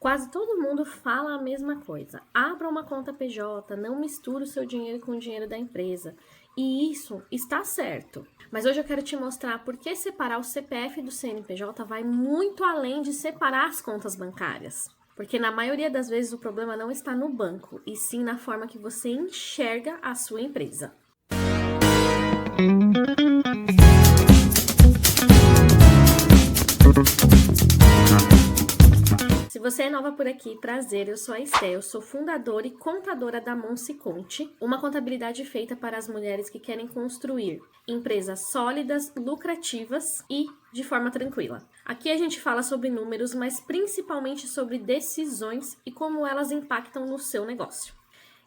Quase todo mundo fala a mesma coisa. Abra uma conta PJ, não misture o seu dinheiro com o dinheiro da empresa. E isso está certo. Mas hoje eu quero te mostrar por que separar o CPF do CNPJ vai muito além de separar as contas bancárias. Porque na maioria das vezes o problema não está no banco, e sim na forma que você enxerga a sua empresa. Se você é nova por aqui, prazer, eu sou a Esté, eu sou fundadora e contadora da Monse Conte, uma contabilidade feita para as mulheres que querem construir empresas sólidas, lucrativas e de forma tranquila. Aqui a gente fala sobre números, mas principalmente sobre decisões e como elas impactam no seu negócio.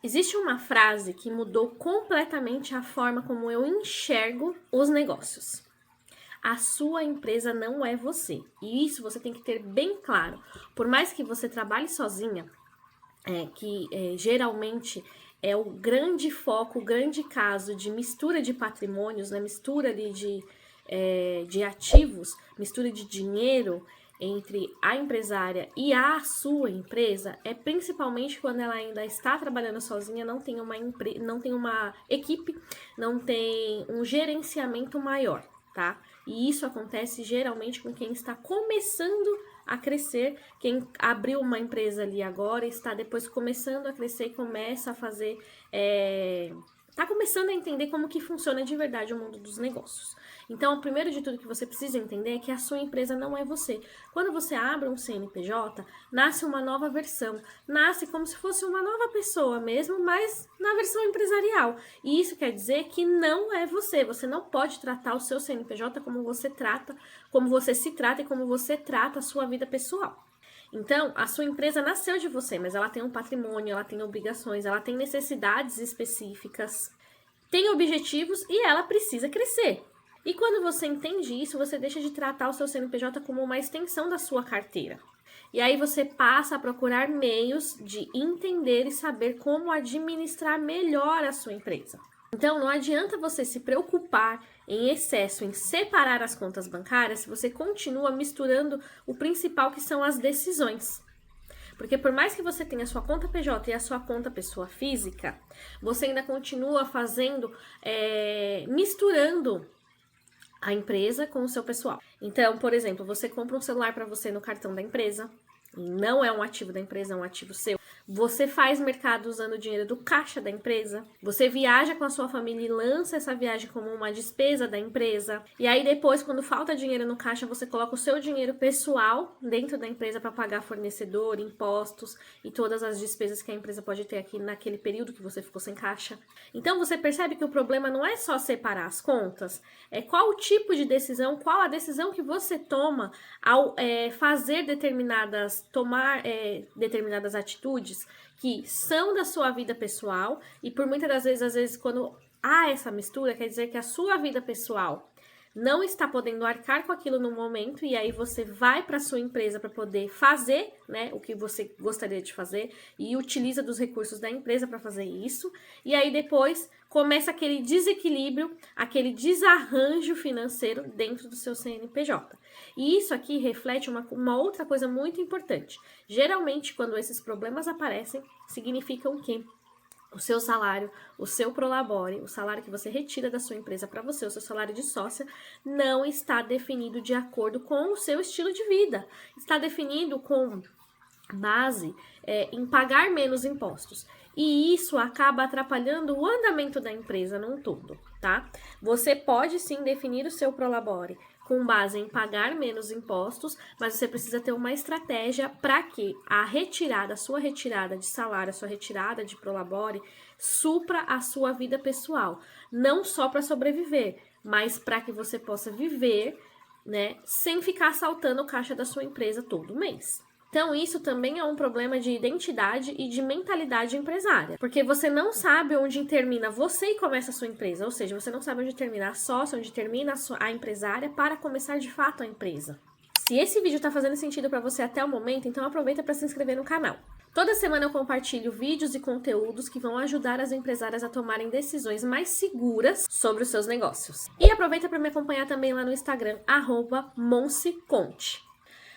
Existe uma frase que mudou completamente a forma como eu enxergo os negócios. A sua empresa não é você. E isso você tem que ter bem claro. Por mais que você trabalhe sozinha, geralmente é o grande foco, o grande caso de mistura de patrimônios, né? Mistura ali de ativos, mistura de dinheiro entre a empresária e a sua empresa, é principalmente quando ela ainda está trabalhando sozinha, não tem uma equipe, não tem um gerenciamento maior, tá? E isso acontece geralmente com quem está começando a crescer, quem abriu uma empresa ali agora, está depois começando a crescer e começa a fazer, tá começando a entender como que funciona de verdade o mundo dos negócios. Então, o primeiro de tudo que você precisa entender é que a sua empresa não é você. Quando você abre um CNPJ, nasce uma nova versão, nasce como se fosse uma nova pessoa mesmo, mas na versão empresarial. E isso quer dizer que não é você. Você não pode tratar o seu CNPJ como você se trata e como você trata a sua vida pessoal. Então, a sua empresa nasceu de você, mas ela tem um patrimônio, ela tem obrigações, ela tem necessidades específicas, tem objetivos e ela precisa crescer. E quando você entende isso, você deixa de tratar o seu CNPJ como uma extensão da sua carteira. E aí você passa a procurar meios de entender e saber como administrar melhor a sua empresa. Então, não adianta você se preocupar em excesso em separar as contas bancárias se você continua misturando o principal, que são as decisões. Porque por mais que você tenha a sua conta PJ e a sua conta pessoa física, você ainda continua misturando a empresa com o seu pessoal. Então, por exemplo, você compra um celular para você no cartão da empresa, e não é um ativo da empresa, é um ativo seu. Você faz mercado usando o dinheiro do caixa da empresa. Você viaja com a sua família e lança essa viagem como uma despesa da empresa. E aí depois, quando falta dinheiro no caixa, você coloca o seu dinheiro pessoal dentro da empresa para pagar fornecedor, impostos e todas as despesas que a empresa pode ter aqui naquele período que você ficou sem caixa. Então você percebe que o problema não é só separar as contas, é qual o tipo de decisão, qual a decisão que você toma ao tomar determinadas atitudes que são da sua vida pessoal, e por muitas das vezes, às vezes, quando há essa mistura, quer dizer que a sua vida pessoal não está podendo arcar com aquilo no momento, e aí você vai para a sua empresa para poder fazer, né, o que você gostaria de fazer, e utiliza dos recursos da empresa para fazer isso, e aí depois começa aquele desequilíbrio, aquele desarranjo financeiro dentro do seu CNPJ. E isso aqui reflete uma outra coisa muito importante. Geralmente, quando esses problemas aparecem, significam que o seu salário, o seu prolabore, o salário que você retira da sua empresa para você, o seu salário de sócia, não está definido de acordo com o seu estilo de vida. Está definido com base em pagar menos impostos. E isso acaba atrapalhando o andamento da empresa num todo, tá? Você pode sim definir o seu prolabore com base em pagar menos impostos, mas você precisa ter uma estratégia para que a sua retirada de salário, a sua retirada de prolabore, supra a sua vida pessoal. Não só para sobreviver, mas para que você possa viver, né, sem ficar saltando o caixa da sua empresa todo mês. Então, isso também é um problema de identidade e de mentalidade empresária. Porque você não sabe onde termina você e começa a sua empresa. Ou seja, você não sabe onde termina a sócia, onde termina a empresária para começar de fato a empresa. Se esse vídeo está fazendo sentido para você até o momento, então aproveita para se inscrever no canal. Toda semana eu compartilho vídeos e conteúdos que vão ajudar as empresárias a tomarem decisões mais seguras sobre os seus negócios. E aproveita para me acompanhar também lá no Instagram, @monseconte.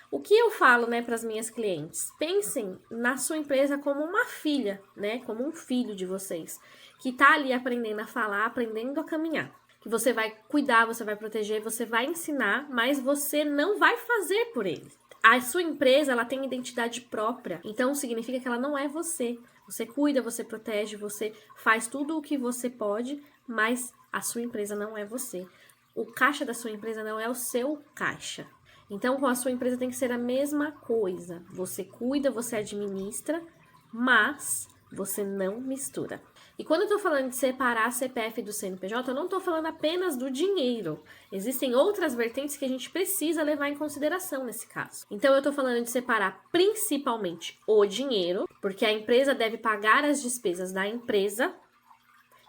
O que eu falo, né, para as minhas clientes? Pensem na sua empresa como uma filha, né, como um filho de vocês, que tá ali aprendendo a falar, aprendendo a caminhar. Que você vai cuidar, você vai proteger, você vai ensinar, mas você não vai fazer por ele. A sua empresa, ela tem identidade própria, então significa que ela não é você. Você cuida, você protege, você faz tudo o que você pode, mas a sua empresa não é você. O caixa da sua empresa não é o seu caixa. Então, com a sua empresa tem que ser a mesma coisa. Você cuida, você administra, mas você não mistura. E quando eu tô falando de separar a CPF do CNPJ, eu não tô falando apenas do dinheiro. Existem outras vertentes que a gente precisa levar em consideração nesse caso. Então, eu tô falando de separar principalmente o dinheiro, porque a empresa deve pagar as despesas da empresa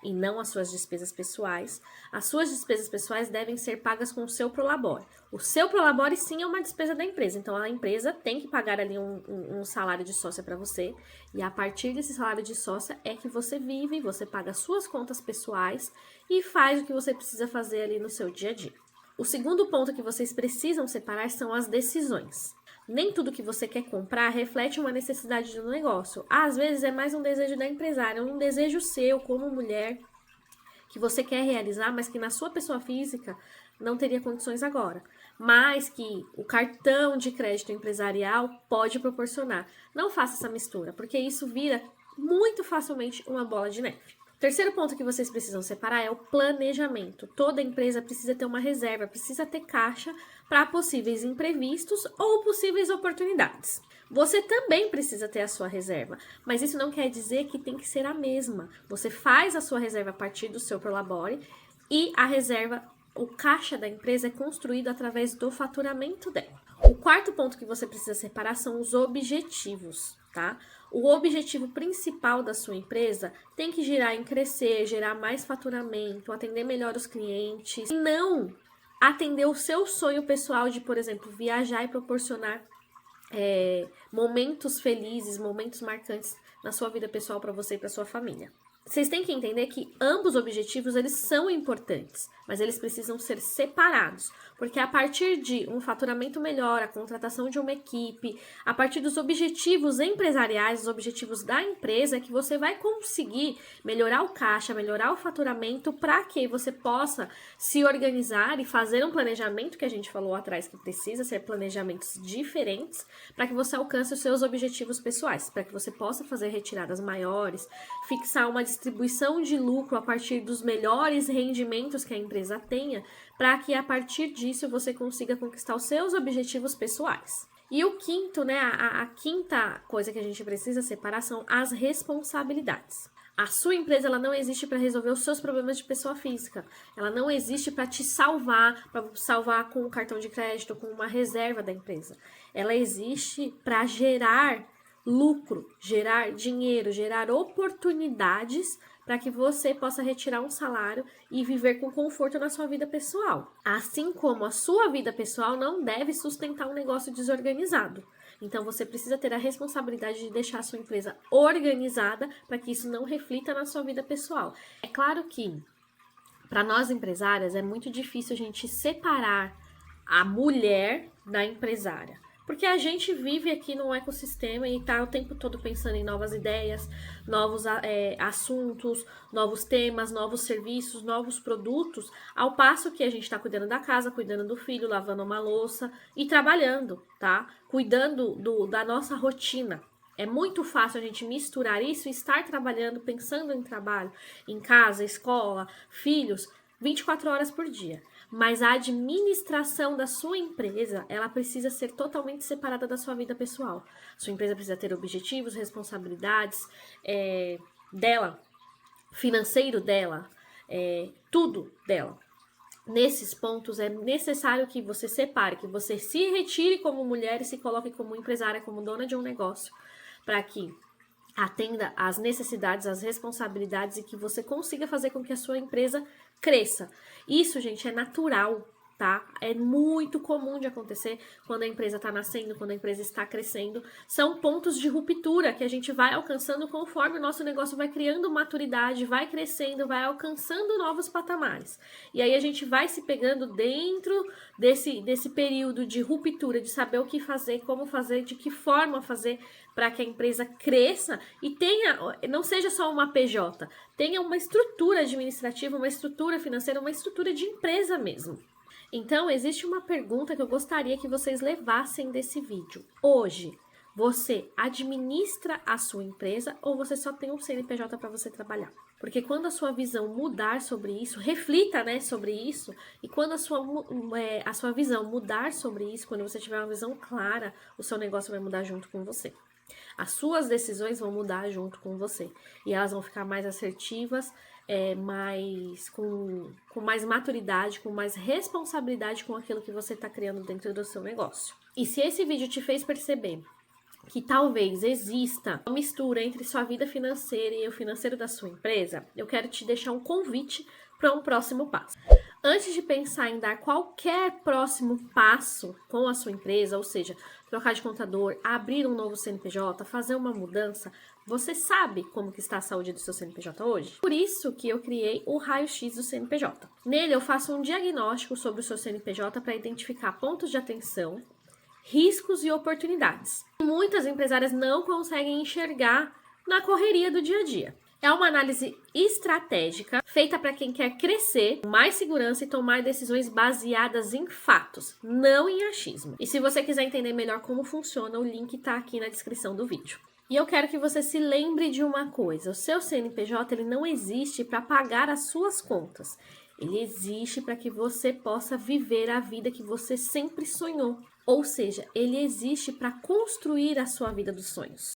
e não as suas despesas pessoais. As suas despesas pessoais devem ser pagas com o seu prolabore. O seu prolabore sim é uma despesa da empresa, então a empresa tem que pagar ali um salário de sócia para você, e a partir desse salário de sócia é que você vive, você paga as suas contas pessoais e faz o que você precisa fazer ali no seu dia a dia. O segundo ponto que vocês precisam separar são as decisões. Nem tudo que você quer comprar reflete uma necessidade do negócio. Às vezes é mais um desejo da empresária, um desejo seu como mulher que você quer realizar, mas que na sua pessoa física não teria condições agora. Mas que o cartão de crédito empresarial pode proporcionar. Não faça essa mistura, porque isso vira muito facilmente uma bola de neve. Terceiro ponto que vocês precisam separar é o planejamento. Toda empresa precisa ter uma reserva, precisa ter caixa para possíveis imprevistos ou possíveis oportunidades. Você também precisa ter a sua reserva, mas isso não quer dizer que tem que ser a mesma. Você faz a sua reserva a partir do seu prolabore e a reserva, o caixa da empresa é construído através do faturamento dela. O quarto ponto que você precisa separar são os objetivos, tá? O objetivo principal da sua empresa tem que girar em crescer, gerar mais faturamento, atender melhor os clientes, e não atender o seu sonho pessoal de, por exemplo, viajar e proporcionar momentos felizes, momentos marcantes na sua vida pessoal para você e para sua família. Vocês têm que entender que ambos objetivos eles são importantes, mas eles precisam ser separados, porque a partir de um faturamento melhor, a contratação de uma equipe, a partir dos objetivos empresariais, os objetivos da empresa, é que você vai conseguir melhorar o caixa, melhorar o faturamento, para que você possa se organizar e fazer um planejamento que a gente falou atrás, que precisa ser planejamentos diferentes, para que você alcance os seus objetivos pessoais, para que você possa fazer retiradas maiores, fixar uma distribuição de lucro a partir dos melhores rendimentos que a empresa tenha, para que a partir disso você consiga conquistar os seus objetivos pessoais. E o quinto, né, a quinta coisa que a gente precisa separar são as responsabilidades. A sua empresa ela não existe para resolver os seus problemas de pessoa física. Ela não existe para te salvar, para salvar com um cartão de crédito, com uma reserva da empresa. Ela existe para gerar lucro, gerar dinheiro, gerar oportunidades para que você possa retirar um salário e viver com conforto na sua vida pessoal. Assim como a sua vida pessoal não deve sustentar um negócio desorganizado. Então, você precisa ter a responsabilidade de deixar a sua empresa organizada para que isso não reflita na sua vida pessoal. É claro que, para nós empresárias, é muito difícil a gente separar a mulher da empresária. Porque a gente vive aqui num ecossistema e tá o tempo todo pensando em novas ideias, novos assuntos, novos temas, novos serviços, novos produtos, ao passo que a gente tá cuidando da casa, cuidando do filho, lavando uma louça e trabalhando, tá? Cuidando da nossa rotina. É muito fácil a gente misturar isso e estar trabalhando, pensando em trabalho, em casa, escola, filhos, 24 horas por dia. Mas a administração da sua empresa, ela precisa ser totalmente separada da sua vida pessoal. Sua empresa precisa ter objetivos, responsabilidades dela, financeiro dela, tudo dela. Nesses pontos é necessário que você separe, que você se retire como mulher e se coloque como empresária, como dona de um negócio, para que atenda às necessidades, às responsabilidades e que você consiga fazer com que a sua empresa cresça. Isso, gente, é natural. tá? É muito comum de acontecer quando a empresa está nascendo, quando a empresa está crescendo. São pontos de ruptura que a gente vai alcançando conforme o nosso negócio vai criando maturidade, vai crescendo, vai alcançando novos patamares. E aí a gente vai se pegando dentro desse período de ruptura, de saber o que fazer, como fazer, de que forma fazer para que a empresa cresça e não seja só uma PJ, tenha uma estrutura administrativa, uma estrutura financeira, uma estrutura de empresa mesmo. Então, existe uma pergunta que eu gostaria que vocês levassem desse vídeo. Hoje, você administra a sua empresa ou você só tem um CNPJ para você trabalhar? Porque quando a sua visão mudar sobre isso, reflita, né, sobre isso, e quando a sua visão mudar sobre isso, quando você tiver uma visão clara, o seu negócio vai mudar junto com você. As suas decisões vão mudar junto com você e elas vão ficar mais assertivas, com mais maturidade, com mais responsabilidade com aquilo que você está criando dentro do seu negócio. E se esse vídeo te fez perceber que talvez exista uma mistura entre sua vida financeira e o financeiro da sua empresa, eu quero te deixar um convite para um próximo passo. Antes de pensar em dar qualquer próximo passo com a sua empresa, ou seja, trocar de contador, abrir um novo CNPJ, fazer uma mudança, você sabe como que está a saúde do seu CNPJ hoje? Por isso que eu criei o raio-x do CNPJ. Nele eu faço um diagnóstico sobre o seu CNPJ para identificar pontos de atenção, riscos e oportunidades. Muitas empresárias não conseguem enxergar na correria do dia a dia. É uma análise estratégica feita para quem quer crescer, com mais segurança e tomar decisões baseadas em fatos, não em achismo. E se você quiser entender melhor como funciona, o link está aqui na descrição do vídeo. E eu quero que você se lembre de uma coisa: o seu CNPJ ele não existe para pagar as suas contas. Ele existe para que você possa viver a vida que você sempre sonhou. Ou seja, ele existe para construir a sua vida dos sonhos.